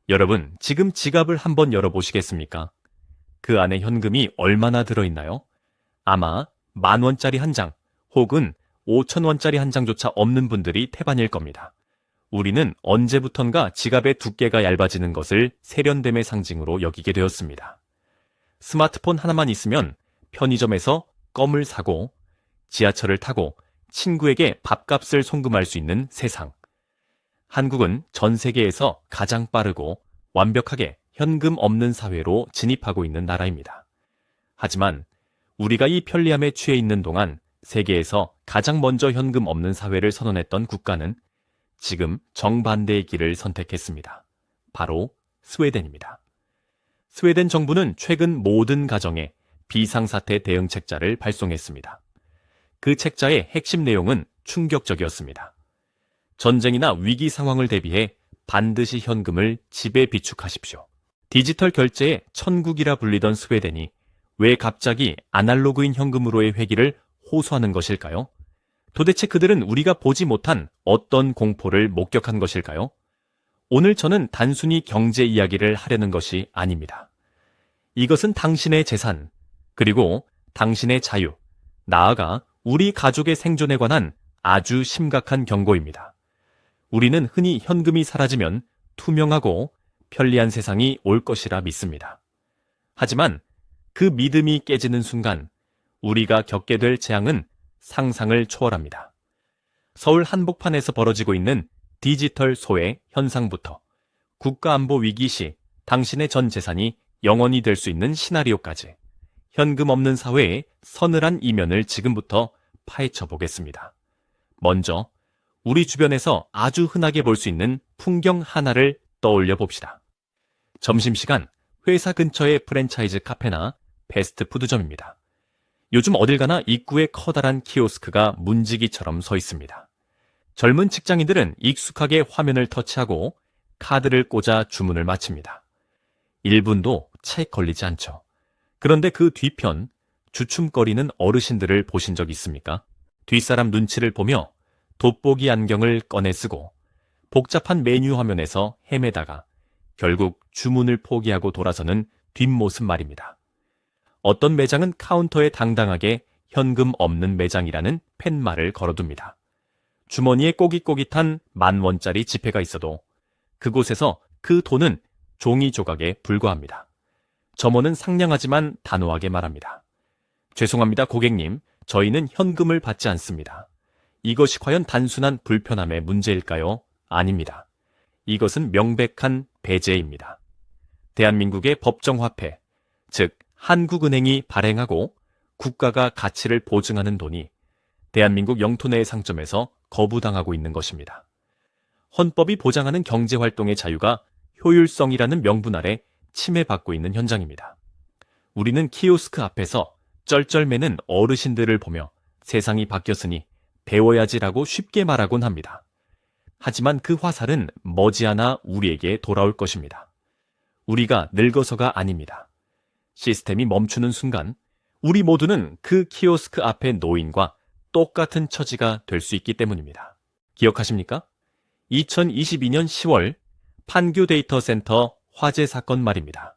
여러분, 지금 지갑을 한번 열어보시겠습니까? 그 안에 현금이 얼마나 들어있나요? 아마 10,000원짜리 한 장, 혹은 5,000원짜리 한 장조차 없는 분들이 태반일 겁니다. 우리는 언제부턴가 지갑의 두께가 얇아지는 것을 세련됨의 상징으로 여기게 되었습니다. 스마트폰 하나만 있으면 편의점에서 껌을 사고 지하철을 타고 친구에게 밥값을 송금할 수 있는 세상. 한국은 전 세계에서 가장 빠르고 완벽하게 현금 없는 사회로 진입하고 있는 나라입니다. 하지만 우리가 이 편리함에 취해 있는 동안 세계에서 가장 먼저 현금 없는 사회를 선언했던 국가는 지금 정반대의 길을 선택했습니다. 바로 스웨덴입니다. 스웨덴 정부는 최근 모든 가정에 비상사태 대응 책자를 발송했습니다. 그 책자의 핵심 내용은 충격적이었습니다. 전쟁이나 위기 상황을 대비해 반드시 현금을 집에 비축하십시오. 디지털 결제의 천국이라 불리던 스웨덴이 왜 갑자기 아날로그인 현금으로의 회귀를 호소하는 것일까요? 도대체 그들은 우리가 보지 못한 어떤 공포를 목격한 것일까요? 오늘 저는 단순히 경제 이야기를 하려는 것이 아닙니다. 이것은 당신의 재산, 그리고 당신의 자유, 나아가 우리 가족의 생존에 관한 아주 심각한 경고입니다. 우리는 흔히 현금이 사라지면 투명하고 편리한 세상이 올 것이라 믿습니다. 하지만 그 믿음이 깨지는 순간 우리가 겪게 될 재앙은 상상을 초월합니다. 서울 한복판에서 벌어지고 있는 디지털 소외 현상부터 국가안보 위기 시 당신의 전 재산이 영원히 될 수 있는 시나리오까지 현금 없는 사회의 서늘한 이면을 지금부터 파헤쳐 보겠습니다. 먼저 우리 주변에서 아주 흔하게 볼 수 있는 풍경 하나를 떠올려 봅시다. 점심시간 회사 근처의 프랜차이즈 카페나 패스트푸드점입니다. 요즘 어딜 가나 입구에 커다란 키오스크가 문지기처럼 서 있습니다. 젊은 직장인들은 익숙하게 화면을 터치하고 카드를 꽂아 주문을 마칩니다. 1분도 채 걸리지 않죠. 그런데 그 뒤편 주춤거리는 어르신들을 보신 적 있습니까? 뒷사람 눈치를 보며 돋보기 안경을 꺼내 쓰고 복잡한 메뉴 화면에서 헤매다가 결국 주문을 포기하고 돌아서는 뒷모습 말입니다. 어떤 매장은 카운터에 당당하게 현금 없는 매장이라는 팻말을 걸어둡니다. 주머니에 꼬깃꼬깃한 10,000원짜리 지폐가 있어도 그곳에서 그 돈은 종이 조각에 불과합니다. 점원은 상냥하지만 단호하게 말합니다. 죄송합니다, 고객님. 저희는 현금을 받지 않습니다. 이것이 과연 단순한 불편함의 문제일까요? 아닙니다. 이것은 명백한 배제입니다. 대한민국의 법정화폐, 즉 한국은행이 발행하고 국가가 가치를 보증하는 돈이 대한민국 영토 내의 상점에서 거부당하고 있는 것입니다. 헌법이 보장하는 경제활동의 자유가 효율성이라는 명분 아래 침해받고 있는 현장입니다. 우리는 키오스크 앞에서 쩔쩔매는 어르신들을 보며 세상이 바뀌었으니 배워야지라고 쉽게 말하곤 합니다. 하지만 그 화살은 머지않아 우리에게 돌아올 것입니다. 우리가 늙어서가 아닙니다. 시스템이 멈추는 순간 우리 모두는 그 키오스크 앞의 노인과 똑같은 처지가 될 수 있기 때문입니다. 기억하십니까? 2022년 10월 판교 데이터 센터 화재 사건 말입니다.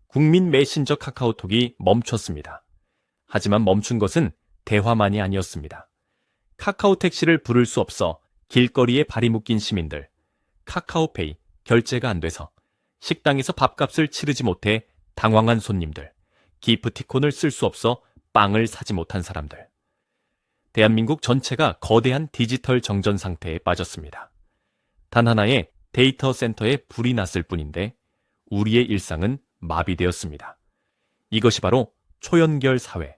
국민 메신저 카카오톡이 멈췄습니다. 하지만 멈춘 것은 대화만이 아니었습니다. 카카오 택시를 부를 수 없어 길거리에 발이 묶인 시민들, 카카오페이 결제가 안 돼서 식당에서 밥값을 치르지 못해 당황한 손님들, 기프티콘을 쓸 수 없어 빵을 사지 못한 사람들. 대한민국 전체가 거대한 디지털 정전 상태에 빠졌습니다. 단 하나의 데이터 센터에 불이 났을 뿐인데 우리의 일상은 마비되었습니다. 이것이 바로 초연결 사회,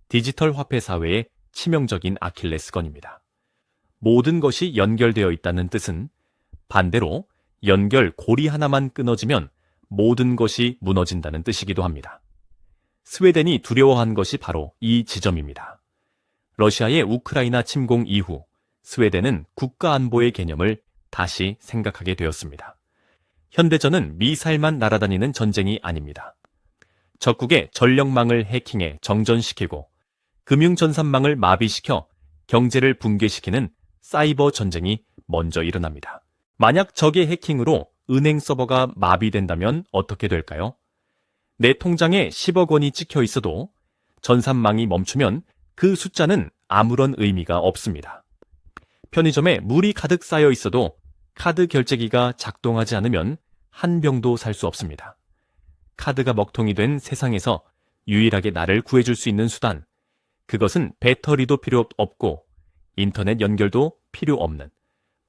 디지털 화폐 사회의 치명적인 아킬레스건입니다. 모든 것이 연결되어 있다는 뜻은 반대로 연결 고리 하나만 끊어지면 모든 것이 무너진다는 뜻이기도 합니다. 스웨덴이 두려워한 것이 바로 이 지점입니다. 러시아의 우크라이나 침공 이후 스웨덴은 국가 안보의 개념을 다시 생각하게 되었습니다. 현대전은 미사일만 날아다니는 전쟁이 아닙니다. 적국의 전력망을 해킹해 정전시키고 금융전산망을 마비시켜 경제를 붕괴시키는 사이버 전쟁이 먼저 일어납니다. 만약 적의 해킹으로 은행 서버가 마비된다면 어떻게 될까요? 내 통장에 10억 원이 찍혀 있어도 전산망이 멈추면 그 숫자는 아무런 의미가 없습니다. 편의점에 물이 가득 쌓여 있어도 카드 결제기가 작동하지 않으면 한 병도 살 수 없습니다. 카드가 먹통이 된 세상에서 유일하게 나를 구해줄 수 있는 수단, 그것은 배터리도 필요 없고 인터넷 연결도 필요 없는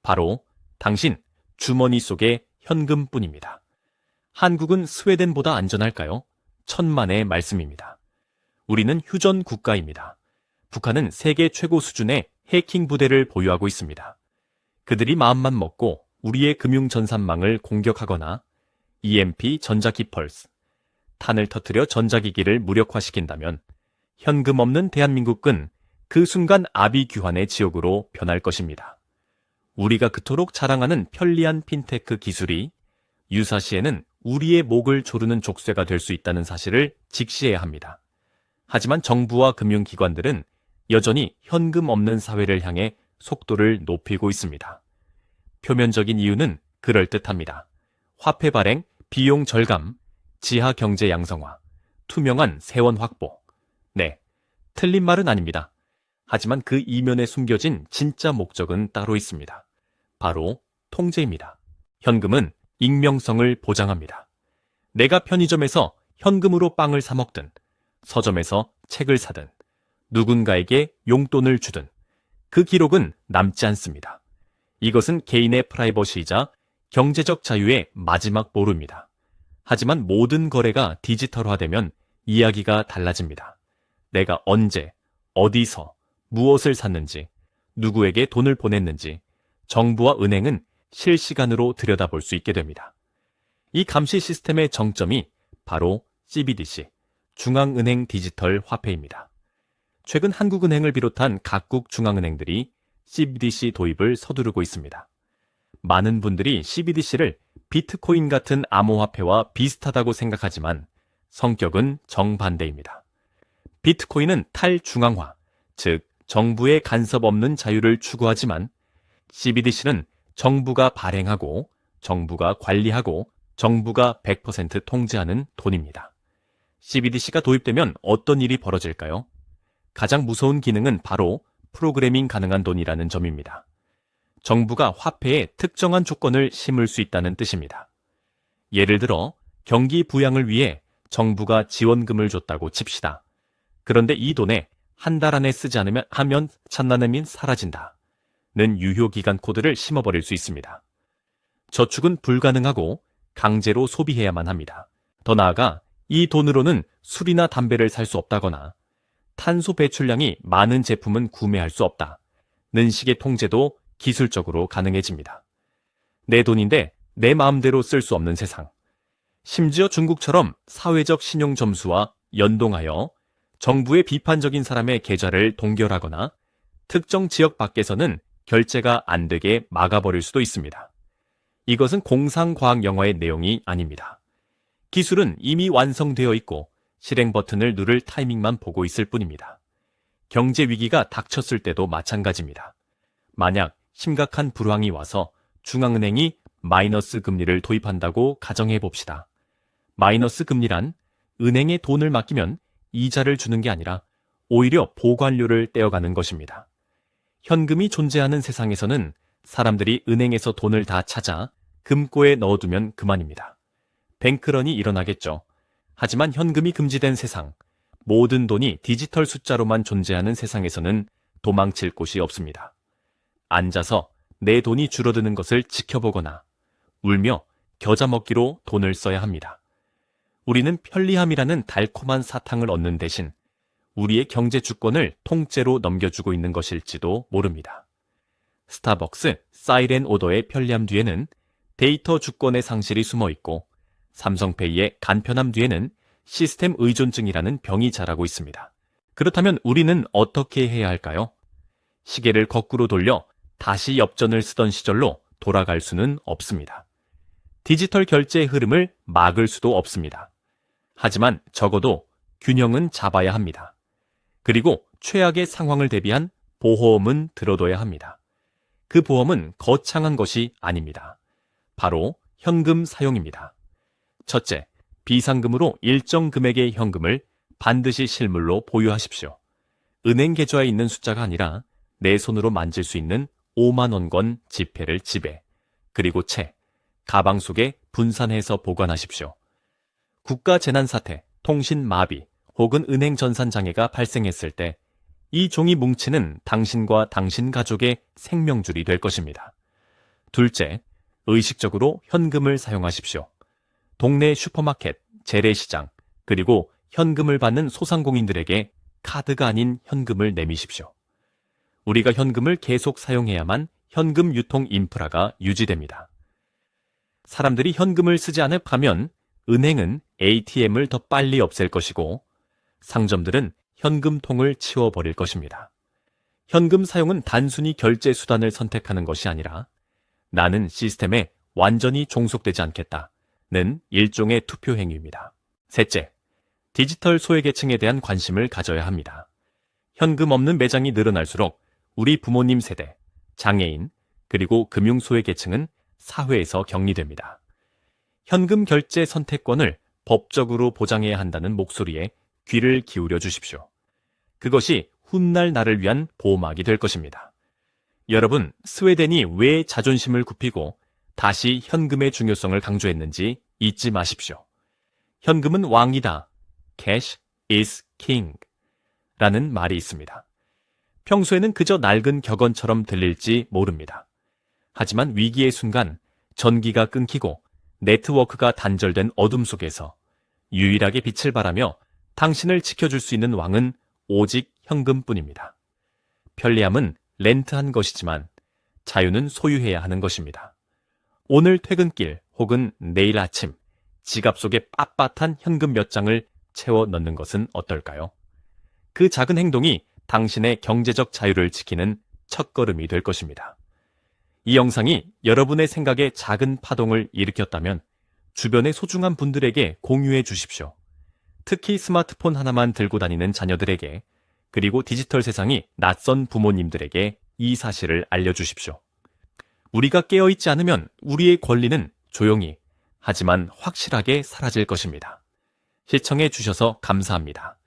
바로 당신 주머니 속의 현금뿐입니다. 한국은 스웨덴보다 안전할까요? 천만의 말씀입니다. 우리는 휴전 국가입니다. 북한은 세계 최고 수준의 해킹 부대를 보유하고 있습니다. 그들이 마음만 먹고 우리의 금융 전산망을 공격하거나 EMP 전자기 펄스, 탄을 터뜨려 전자기기를 무력화시킨다면 현금 없는 대한민국은 그 순간 아비규환의 지옥으로 변할 것입니다. 우리가 그토록 자랑하는 편리한 핀테크 기술이 유사시에는 우리의 목을 조르는 족쇄가 될 수 있다는 사실을 직시해야 합니다. 하지만 정부와 금융기관들은 여전히 현금 없는 사회를 향해 속도를 높이고 있습니다. 표면적인 이유는 그럴듯합니다. 화폐 발행, 비용 절감, 지하 경제 양성화, 투명한 세원 확보. 네, 틀린 말은 아닙니다. 하지만 그 이면에 숨겨진 진짜 목적은 따로 있습니다. 바로 통제입니다. 현금은 익명성을 보장합니다. 내가 편의점에서 현금으로 빵을 사 먹든, 서점에서 책을 사든, 누군가에게 용돈을 주든 그 기록은 남지 않습니다. 이것은 개인의 프라이버시이자 경제적 자유의 마지막 보루입니다. 하지만 모든 거래가 디지털화되면 이야기가 달라집니다. 내가 언제, 어디서, 무엇을 샀는지, 누구에게 돈을 보냈는지 정부와 은행은 실시간으로 들여다볼 수 있게 됩니다. 이 감시 시스템의 정점이 바로 CBDC, 중앙은행 디지털 화폐입니다. 최근 한국은행을 비롯한 각국 중앙은행들이 CBDC 도입을 서두르고 있습니다. 많은 분들이 CBDC를 비트코인 같은 암호화폐와 비슷하다고 생각하지만 성격은 정반대입니다. 비트코인은 탈중앙화, 즉 정부의 간섭 없는 자유를 추구하지만 CBDC는 정부가 발행하고 정부가 관리하고 정부가 100% 통제하는 돈입니다. CBDC가 도입되면 어떤 일이 벌어질까요? 가장 무서운 기능은 바로 프로그래밍 가능한 돈이라는 점입니다. 정부가 화폐에 특정한 조건을 심을 수 있다는 뜻입니다. 예를 들어 경기 부양을 위해 정부가 지원금을 줬다고 칩시다. 그런데 이 돈에 한 달 안에 쓰지 않으면 찬나눔이 사라진다. 는 유효기간 코드를 심어버릴 수 있습니다. 저축은 불가능하고 강제로 소비해야만 합니다. 더 나아가 이 돈으로는 술이나 담배를 살 수 없다거나 탄소 배출량이 많은 제품은 구매할 수 없다는 식의 통제도 기술적으로 가능해집니다. 내 돈인데 내 마음대로 쓸 수 없는 세상. 심지어 중국처럼 사회적 신용 점수와 연동하여 정부의 비판적인 사람의 계좌를 동결하거나 특정 지역 밖에서는 결제가 안 되게 막아버릴 수도 있습니다. 이것은 공상과학 영화의 내용이 아닙니다. 기술은 이미 완성되어 있고 실행 버튼을 누를 타이밍만 보고 있을 뿐입니다. 경제 위기가 닥쳤을 때도 마찬가지입니다. 만약 심각한 불황이 와서 중앙은행이 마이너스 금리를 도입한다고 가정해 봅시다. 마이너스 금리란 은행에 돈을 맡기면 이자를 주는 게 아니라 오히려 보관료를 떼어가는 것입니다. 현금이 존재하는 세상에서는 사람들이 은행에서 돈을 다 찾아 금고에 넣어두면 그만입니다. 뱅크런이 일어나겠죠. 하지만 현금이 금지된 세상, 모든 돈이 디지털 숫자로만 존재하는 세상에서는 도망칠 곳이 없습니다. 앉아서 내 돈이 줄어드는 것을 지켜보거나 울며 겨자 먹기로 돈을 써야 합니다. 우리는 편리함이라는 달콤한 사탕을 얻는 대신 우리의 경제 주권을 통째로 넘겨주고 있는 것일지도 모릅니다. 스타벅스 사이렌 오더의 편리함 뒤에는 데이터 주권의 상실이 숨어 있고 삼성페이의 간편함 뒤에는 시스템 의존증이라는 병이 자라고 있습니다. 그렇다면 우리는 어떻게 해야 할까요? 시계를 거꾸로 돌려 다시 엽전을 쓰던 시절로 돌아갈 수는 없습니다. 디지털 결제의 흐름을 막을 수도 없습니다. 하지만 적어도 균형은 잡아야 합니다. 그리고 최악의 상황을 대비한 보험은 들어둬야 합니다. 그 보험은 거창한 것이 아닙니다. 바로 현금 사용입니다. 첫째, 비상금으로 일정 금액의 현금을 반드시 실물로 보유하십시오. 은행 계좌에 있는 숫자가 아니라 내 손으로 만질 수 있는 5만 원권 지폐를 집에, 그리고 채, 가방 속에 분산해서 보관하십시오. 국가 재난 사태, 통신 마비 혹은 은행 전산 장애가 발생했을 때 이 종이 뭉치는 당신과 당신 가족의 생명줄이 될 것입니다. 둘째, 의식적으로 현금을 사용하십시오. 동네 슈퍼마켓, 재래시장, 그리고 현금을 받는 소상공인들에게 카드가 아닌 현금을 내미십시오. 우리가 현금을 계속 사용해야만 현금 유통 인프라가 유지됩니다. 사람들이 현금을 쓰지 않을 가면 은행은 ATM을 더 빨리 없앨 것이고 상점들은 현금통을 치워버릴 것입니다. 현금 사용은 단순히 결제 수단을 선택하는 것이 아니라 나는 시스템에 완전히 종속되지 않겠다는 일종의 투표 행위입니다. 셋째, 디지털 소외계층에 대한 관심을 가져야 합니다. 현금 없는 매장이 늘어날수록 우리 부모님 세대, 장애인, 그리고 금융소외계층은 사회에서 격리됩니다. 현금 결제 선택권을 법적으로 보장해야 한다는 목소리에 귀를 기울여 주십시오. 그것이 훗날 나를 위한 보호막이 될 것입니다. 여러분, 스웨덴이 왜 자존심을 굽히고 다시 현금의 중요성을 강조했는지 잊지 마십시오. 현금은 왕이다. Cash is king. 라는 말이 있습니다. 평소에는 그저 낡은 격언처럼 들릴지 모릅니다. 하지만 위기의 순간 전기가 끊기고 네트워크가 단절된 어둠 속에서 유일하게 빛을 발하며 당신을 지켜줄 수 있는 왕은 오직 현금뿐입니다. 편리함은 렌트한 것이지만 자유는 소유해야 하는 것입니다. 오늘 퇴근길 혹은 내일 아침 지갑 속에 빳빳한 현금 몇 장을 채워 넣는 것은 어떨까요? 그 작은 행동이 당신의 경제적 자유를 지키는 첫걸음이 될 것입니다. 이 영상이 여러분의 생각에 작은 파동을 일으켰다면 주변의 소중한 분들에게 공유해 주십시오. 특히 스마트폰 하나만 들고 다니는 자녀들에게, 그리고 디지털 세상이 낯선 부모님들에게 이 사실을 알려주십시오. 우리가 깨어있지 않으면 우리의 권리는 조용히, 하지만 확실하게 사라질 것입니다. 시청해 주셔서 감사합니다.